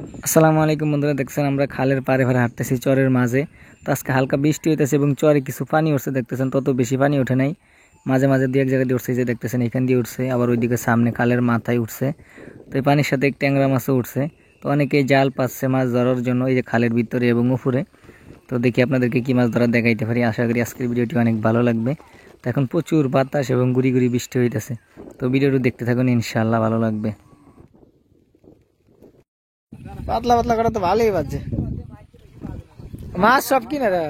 আসসালামু আলাইকুম বন্ধুরা, দেখছেন আমরা খালের পাড়ে পাড়ে হাঁটতেছি চরের মাঝে। তো আজকে হালকা বৃষ্টি হইতেছে এবং চরে কিছু পানি উঠছে, দেখতেছেন তত বেশি পানি ওঠে নাই, মাঝে মাঝে দু এক জায়গায় দিয়ে উঠছে, যে দেখতেছেন এখান দিয়ে উঠছে, আবার ওইদিকে সামনে খালের মাথায় উঠছে। তো এই পানির সাথে ট্যাংরা মাছও উঠছে। তো অনেকেই জাল পাচ্ছে মাছ ধরার জন্য এই যে খালের ভিতরে এবং উপরে। তো দেখি আপনাদেরকে কি মাছ ধরা দেখাইতে পারি। আশা করি আজকের ভিডিওটি অনেক ভালো লাগবে। তো এখন প্রচুর বাতাস এবং গুড়ি গুড়ি বৃষ্টি হইতেছে। তো ভিডিওটি দেখতে থাকুন, ইনশাআল্লাহ ভালো লাগবে। পাতলা পাতলা করা তো ভালোই বাজছে, মাছ সব কিনে রে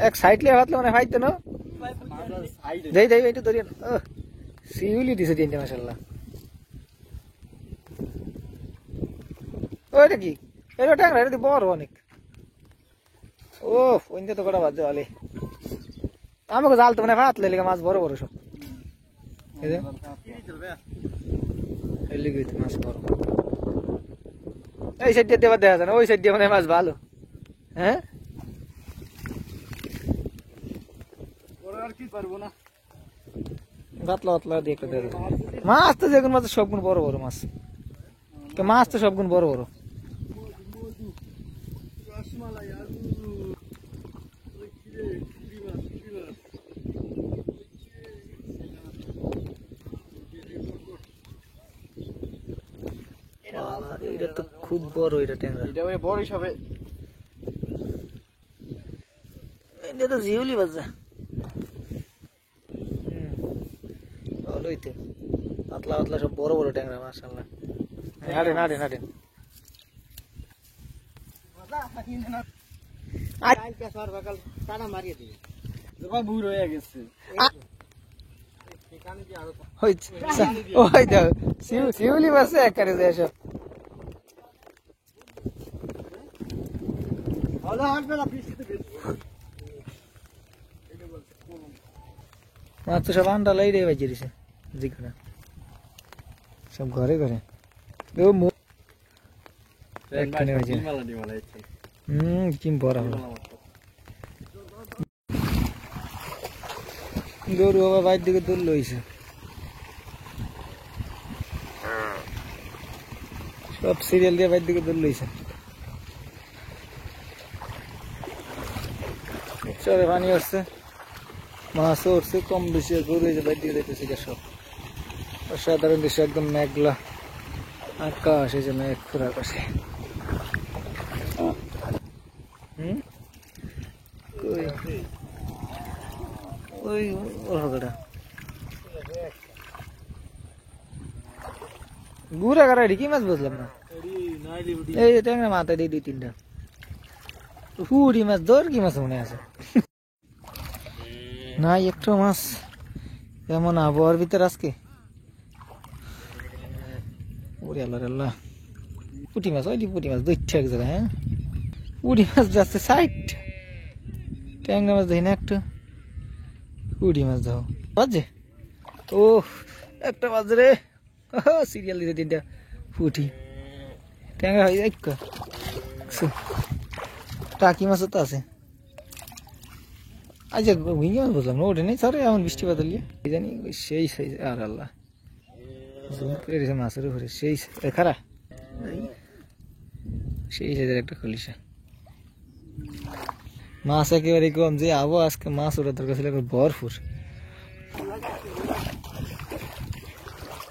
এক সাইড লিয়ে পাতলা মানে ফাইতে না যাই যাই একটু ধরিয়ে শিউলি দিছে তিনটে মাসাল্লাহ। ওইটা কি এটা ট্যাংরা, এটা বড় অনেক। ও ওইটা তো কটা বাজছে ভালো। আমাকে জাল তো মানে ফাতলে লেগে মাছ বড় বড় সব মাছ বড়। এই সাইড দিয়ে দেওয়া দেখা যায় না, ওই সাইড দিয়ে মানে মাছ ভালো। হ্যাঁ পাতলা পাতলা দিয়ে মাছ তো যেগুন মাছ সবগুণ বড় বড় মাছ, মাছ তো সবগুণ বড় বড়। এটা তো খুব বড়, এটা ট্যাংরা, এটা বড় হিসাবে। এটা তো জিউলি বাজা ভালোই তো, পাতলা পাতলা সব বড় বড় ট্যাংরা মাশাআল্লাহ। নাড়ে নাড়ে নাড়ে শিউলি মাছ একারে যায় সব। মাছ তো সব আন্ডা লাই রে বাজি দিছে জিগড়া সব ঘরে ঘরে। গরু আবার বাইর দিকে দূর লইছে, সব সিরিয়াল দিয়ে বাইর দিকে দূর লইছে। চরে পানি আসছে, মাছও উঠছে কম বেশি, গরু এই যে বাইর দিকে যাইতেছে সব। অসাধারণ দৃশ্য, একদম মেঘলা আকাশ, এই যে মেঘ পুরো আকাশে। ওই গুড়া কাটা কি মাছ বুঝলাম না। এই ট্যাংরা মাথায় দিয়ে দুই তিনটা হুড়ি মাছ, দর কি মাছ মনে আছে নাই একটু মাছ। এমন আবহাওয়ার ভিতরে আজকে ওরে আল্লাহ আল্লাহ। পুঁটি মাছ, ওই পুঁটি মাছ দুইটা এক জায়গায়। হ্যাঁ পুঁটি মাছ যাচ্ছে সাইড, ট্যাংরা মাছ দেখি না একটু। পুঁটি মাছ যাও বাজে, ও একটা বাজে রে, সিরিয়াল দিতে তিনটা পুঁটি। ট্যাংরা হয় এক টাকি মাছও তো আছে। আচ্ছা ভেঙে মাছ বুঝলাম না, ওঠে নেই স্যার এমন বৃষ্টি বাদলিয়ে জানি সেই সাইজ। আর আল্লাহ মাছের উপরে সেই খারা সেই সাইজের একটা খলিশা মাছ একেবারে কম। যে আবহাওয়া আজকে মাছ ওটা দরকার ছিল ভরপুর।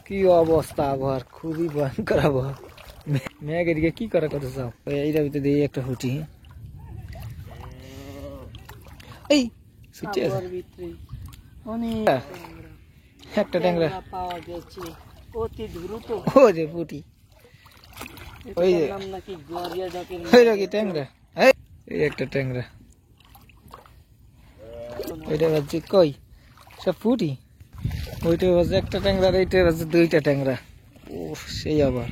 কি অবস্থা আবহাওয়ার, খুবই ভয়ঙ্কর আবহাওয়া। মেঘ এদিকে কি করা কথা চাও। এইটার ভিতরে দিয়ে একটা হুটি, এই একটা ট্যাংরা পাওয়া গেছে অতি দ্রুত। ও যে পুটি, ওই যে ট্যাংরা, এই একটা ট্যাংরা। ওইটা ভাবছি কই সব পুটি, ওইটা ভাবছে একটা ট্যাংরা, এইটা ভাবছে দুইটা ট্যাংরা। ও সেই আবার